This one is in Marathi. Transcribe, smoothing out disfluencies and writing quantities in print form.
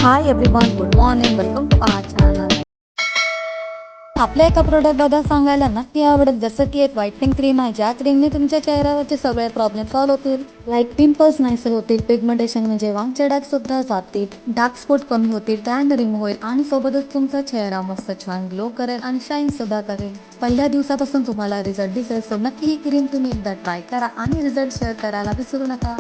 Hi everyone, good morning. Welcome to our channel. आपल्या एका प्रोडक्टबद्दल सांगायला नक्की आवडेल, जसं की एक व्हाईटनिंग क्रीम आहे ज्या क्रीमने तुमच्या चेहऱ्यावरचे सगळे प्रॉब्लेम सॉल्व्ह होतील. लाईक पिंपल्स नाहीसे होतील, पिगमेंटेशन म्हणजे वांगचे डाग सुद्धा जातील, डार्क स्पॉट कमी होतील, टॅन रिमूव्ह होईल आणि सोबतच तुमचा चेहरा मस्त छान ग्लो करेल आणि शाईन सुद्धा करेल. पहिल्या दिवसापासून तुम्हाला रिझल्ट दिसेल, सो नक्की ही क्रीम तुम्ही एकदा ट्राय करा आणि रिझल्ट शेअर करायला विसरू नका.